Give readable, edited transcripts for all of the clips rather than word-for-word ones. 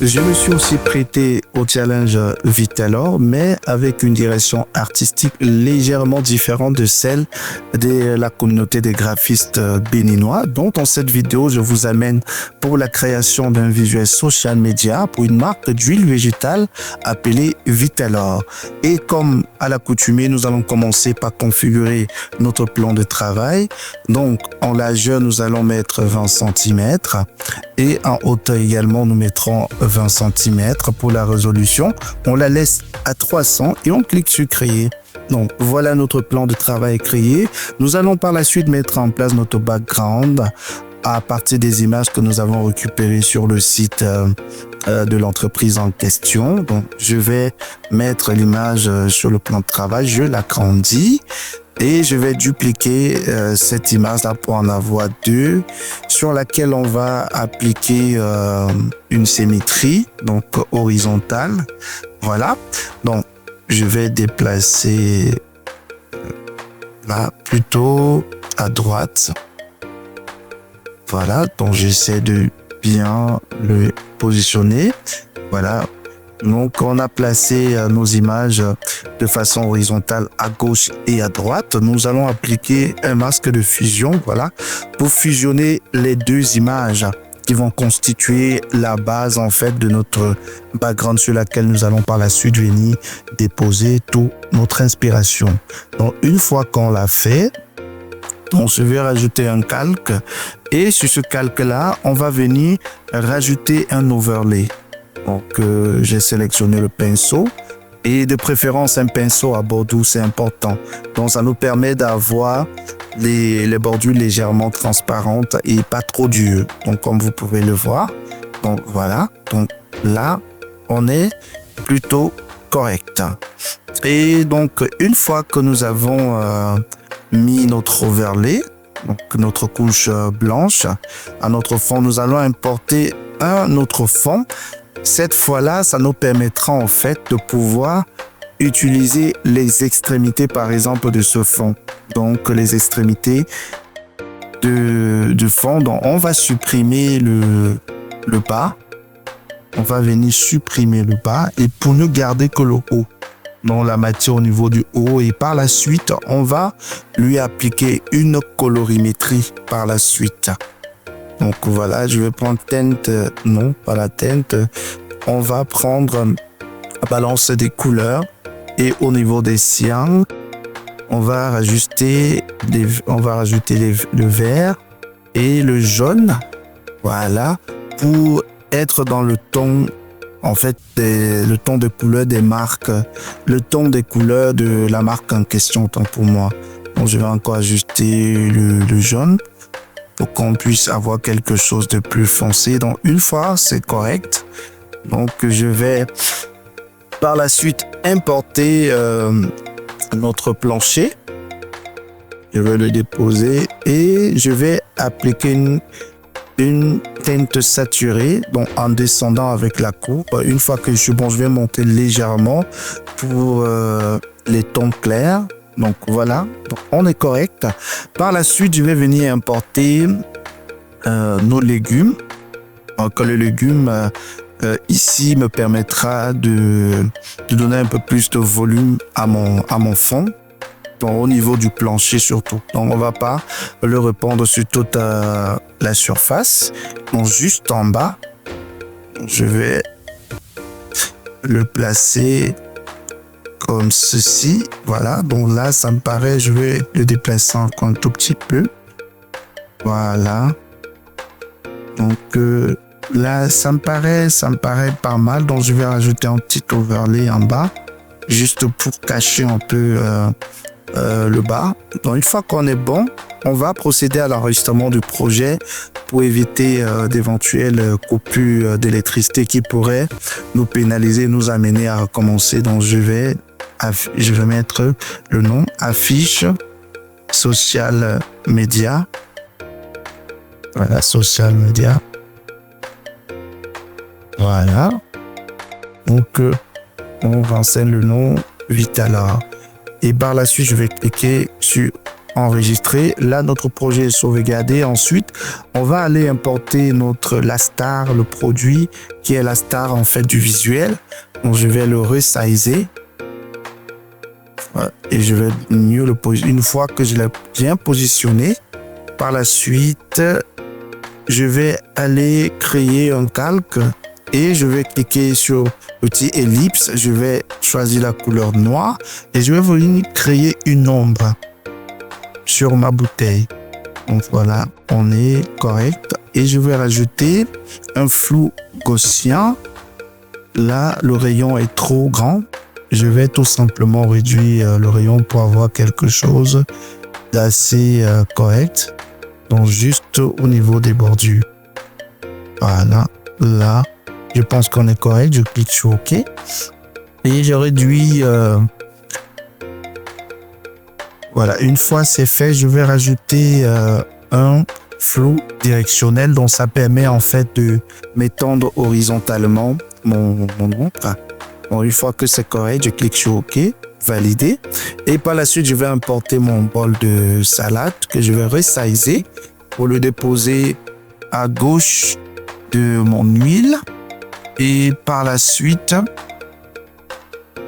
Je me suis aussi prêté au challenge Vitalor, mais avec une direction artistique légèrement différente de celle de la communauté des graphistes béninois. Donc, dans cette vidéo, je vous amène pour la création d'un visuel social media pour une marque d'huile végétale appelée Vitalor. Et comme à l'accoutumée, nous allons commencer par configurer notre plan de travail. Donc, en largeur, nous allons mettre 20 cm et en hauteur également, nous mettrons 20 cm pour la résolution. On la laisse à 300 et on clique sur créer. Donc voilà notre plan de travail créé. Nous allons par la suite mettre en place notre background à partir des images que nous avons récupérées sur le site de l'entreprise en question. Donc je vais mettre l'image sur le plan de travail, je l'agrandis. Et je vais dupliquer cette image-là pour en avoir deux, sur laquelle on va appliquer une symétrie, donc horizontale. Voilà. Donc, je vais déplacer là plutôt à droite. Voilà. Donc, j'essaie de bien le positionner. Voilà. Donc, on a placé nos images de façon horizontale à gauche et à droite. Nous allons appliquer un masque de fusion, voilà, pour fusionner les deux images qui vont constituer la base, en fait, de notre background sur laquelle nous allons par la suite venir déposer toute notre inspiration. Donc, une fois qu'on l'a fait, je vais rajouter un calque et sur ce calque-là, on va venir rajouter un overlay. Donc, j'ai sélectionné le pinceau et de préférence un pinceau à bordure, c'est important. Donc, ça nous permet d'avoir les bordures légèrement transparentes et pas trop dures. Donc, comme vous pouvez le voir. Donc, voilà. Donc, là, on est plutôt correct. Et donc, une fois que nous avons mis notre overlay, donc notre couche blanche à notre fond, nous allons importer un autre fond. Cette fois-là, ça nous permettra en fait de pouvoir utiliser les extrémités, par exemple, de ce fond. Donc, les extrémités de fond. Donc, on va supprimer le bas. On va venir supprimer le bas et pour ne garder que le haut. Donc, la matière au niveau du haut. Et par la suite, on va lui appliquer une colorimétrie par la suite. Donc voilà, je vais prendre teinte, non, pas la teinte. On va prendre la balance des couleurs et au niveau des cyans, on va rajouter le vert et le jaune. Voilà, pour être dans le ton, en fait, le ton de couleur des marques, le ton des couleurs de la marque en question, autant pour moi. Donc je vais encore ajouter le jaune, pour qu'on puisse avoir quelque chose de plus foncé. Donc, une fois, c'est correct. Donc, je vais par la suite importer notre plancher. Je vais le déposer et je vais appliquer une teinte saturée, donc en descendant avec la courbe. Une fois que je suis bon, je vais monter légèrement pour les tons clairs. Donc voilà, donc on est correct. Par la suite, je vais venir importer nos légumes. Donc le légume ici me permettra de donner un peu plus de volume à mon fond. Donc au niveau du plancher surtout. Donc on va pas le répandre sur toute la surface. Donc juste en bas, je vais le placer comme ceci, voilà. Donc là, ça me paraît, je vais le déplacer encore un tout petit peu. Voilà. Donc là, ça me paraît pas mal. Donc je vais rajouter un petit overlay en bas, juste pour cacher un peu le bas. Donc une fois qu'on est bon, on va procéder à l'enregistrement du projet pour éviter d'éventuelles coupures d'électricité qui pourraient nous pénaliser, nous amener à recommencer. Donc je vais mettre le nom affiche social media. Voilà, social media. Voilà. Donc, on renseigne le nom Vitalor. Et par la suite, je vais cliquer sur enregistré. Là, notre projet est sauvegardé. Ensuite, on va aller importer la star, le produit qui est la star en fait du visuel. Donc, je vais le resizer. Et je vais mieux le positionner. Une fois que je l'ai bien positionné, par la suite, je vais aller créer un calque et je vais cliquer sur petit ellipse. Je vais choisir la couleur noire et je vais venir créer une ombre sur ma bouteille. Donc voilà, on est correct. Et je vais rajouter un flou gaussien. Là, le rayon est trop grand. Je vais tout simplement réduire le rayon pour avoir quelque chose d'assez correct. Donc juste au niveau des bordures. Voilà, là, je pense qu'on est correct. Je clique sur OK. Et je réduis... Voilà, une fois c'est fait, je vais rajouter un flou directionnel. Donc ça permet en fait de m'étendre horizontalement mon ombre. Bon, une fois que c'est correct, je clique sur OK, valider. Et par la suite, je vais importer mon bol de salade que je vais resizer pour le déposer à gauche de mon huile. Et par la suite,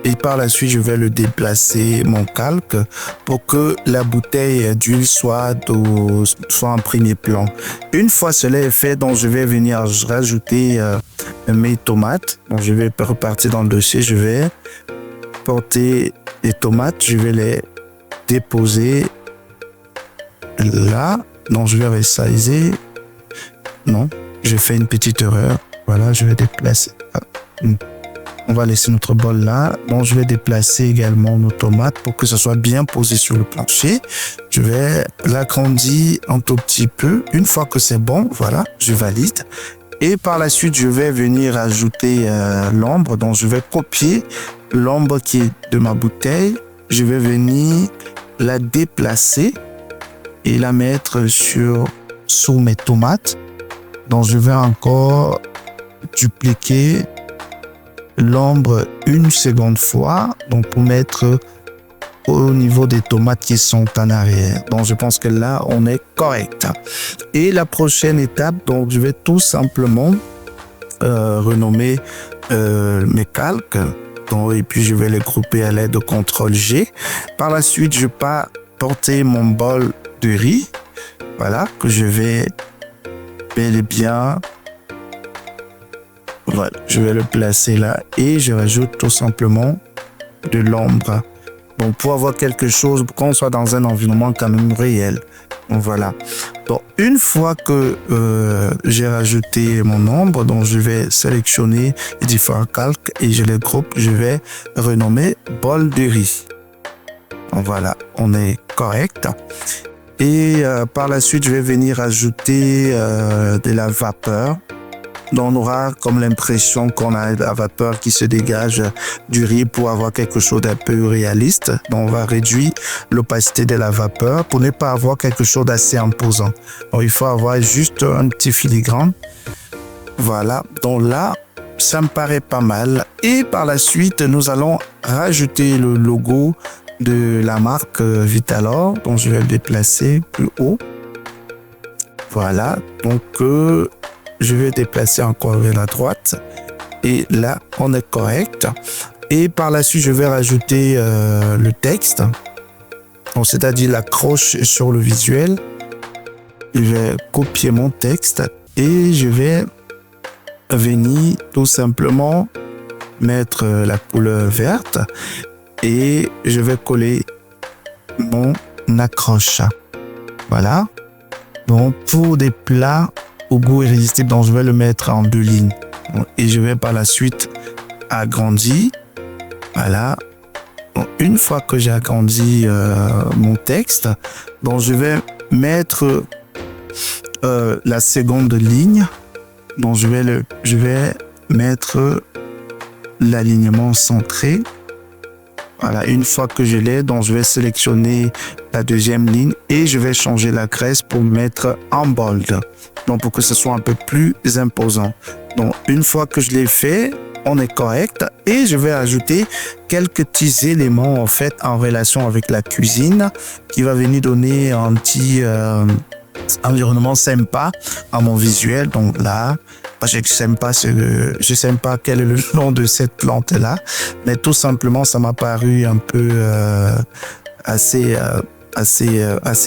je vais le déplacer, mon calque, pour que la bouteille d'huile soit en premier plan. Une fois cela est fait, donc je vais venir rajouter mes tomates. Donc je vais repartir dans le dossier, je vais porter les tomates, je vais les déposer là. Donc je vais resizer. Non, j'ai fait une petite erreur. Voilà, je vais déplacer. On va laisser notre bol là. Donc, je vais déplacer également nos tomates pour que ce soit bien posé sur le plancher. Je vais l'agrandir un tout petit peu. Une fois que c'est bon, voilà, je valide. Et par la suite, je vais venir ajouter l'ombre. Donc, je vais copier l'ombre qui est de ma bouteille. Je vais venir la déplacer et la mettre sous mes tomates. Donc, je vais encore dupliquer l'ombre une seconde fois, donc pour mettre au niveau des tomates qui sont en arrière. Donc je pense que là on est correct. Et la prochaine étape, donc je vais tout simplement renommer mes calques. Donc, et puis je vais les grouper à l'aide de CTRL G. Par la suite, je pars porter mon bol de riz. Voilà, que je vais bel et bien... Voilà, je vais le placer là et je rajoute tout simplement de l'ombre. Donc, pour avoir quelque chose, pour qu'on soit dans un environnement quand même réel. Donc, voilà. Donc, une fois que j'ai rajouté mon ombre, donc je vais sélectionner les différents calques et je les groupe. Je vais renommer bol de riz. Donc, voilà, on est correct. Et par la suite, je vais venir ajouter de la vapeur. Donc, on aura comme l'impression qu'on a de la vapeur qui se dégage du riz pour avoir quelque chose d'un peu réaliste. Donc, on va réduire l'opacité de la vapeur pour ne pas avoir quelque chose d'assez imposant. Donc, il faut avoir juste un petit filigrane. Voilà. Donc là, ça me paraît pas mal. Et par la suite, nous allons rajouter le logo de la marque Vitalor. Donc, je vais le déplacer plus haut. Voilà. Donc, je vais déplacer encore vers la droite. Et là, on est correct. Et par la suite, je vais rajouter le texte. C'est-à-dire l'accroche sur le visuel. Je vais copier mon texte. Et je vais venir tout simplement mettre la couleur verte. Et je vais coller mon accroche. Voilà. Donc, pour des plats au goût irrésistible, donc je vais le mettre en 2 lignes. Et je vais par la suite agrandir. Voilà. Donc, une fois que j'ai agrandi mon texte, donc je vais mettre la seconde ligne. Donc je vais mettre l'alignement centré. Voilà, une fois que je l'ai, donc je vais sélectionner la deuxième ligne et je vais changer la graisse pour mettre en bold. Donc pour que ce soit un peu plus imposant. Donc une fois que je l'ai fait, on est correct. Et je vais ajouter quelques petits éléments en fait en relation avec la cuisine qui va venir donner un petit environnement sympa à mon visuel. Donc là, je sais pas quel est le nom de cette plante là, mais tout simplement ça m'a paru un peu assez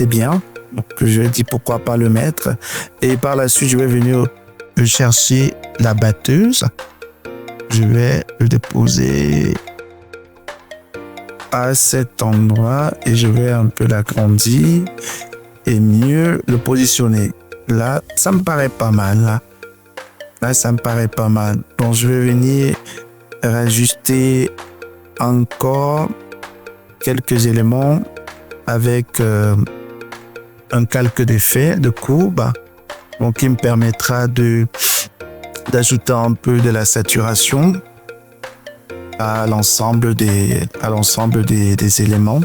bien. Donc je dis pourquoi pas le mettre. Et par la suite, je vais venir chercher la batteuse. Je vais le déposer à cet endroit et je vais un peu l'agrandir et mieux le positionner. Là, ça me paraît pas mal. Là, ça me paraît pas mal. Donc, je vais venir rajuster encore quelques éléments avec un calque d'effet de courbe. Donc, qui me permettra d'ajouter un peu de la saturation à l'ensemble des éléments.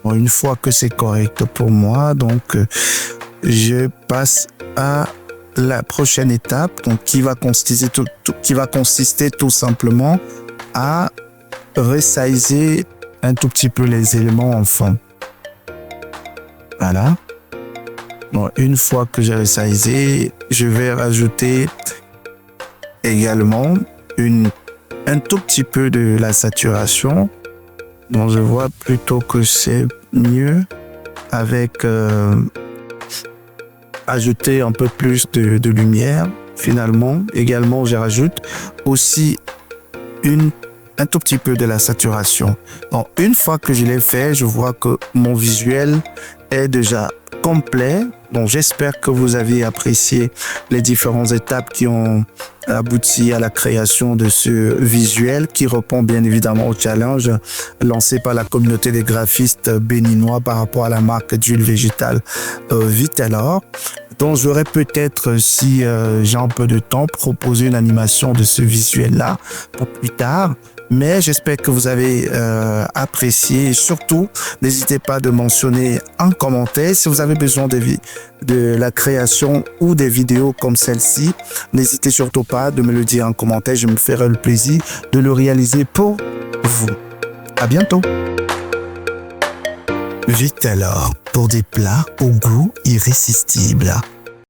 Bon, une fois que c'est correct pour moi, donc je passe à la prochaine étape, donc qui va consister tout simplement à resizer un tout petit peu les éléments en fond. Voilà. Bon, une fois que j'ai resizé, je vais rajouter également un tout petit peu de la saturation. Donc je vois plutôt que c'est mieux avec ajouter un peu plus de lumière. Finalement, également, je rajoute aussi un tout petit peu de la saturation. Donc une fois que je l'ai fait, je vois que mon visuel est déjà complet. Donc j'espère que vous avez apprécié les différentes étapes qui ont abouti à la création de ce visuel qui répond bien évidemment au challenge lancé par la communauté des graphistes béninois par rapport à la marque d'huile végétale Vitalor. Donc j'aurais peut-être, si j'ai un peu de temps, proposé une animation de ce visuel-là pour plus tard. Mais j'espère que vous avez apprécié et surtout, n'hésitez pas de mentionner en commentaire si vous avez besoin de la création ou des vidéos comme celle-ci. N'hésitez surtout pas de me le dire en commentaire, je me ferai le plaisir de le réaliser pour vous. À bientôt. Vitalor, pour des plats au goût irrésistible.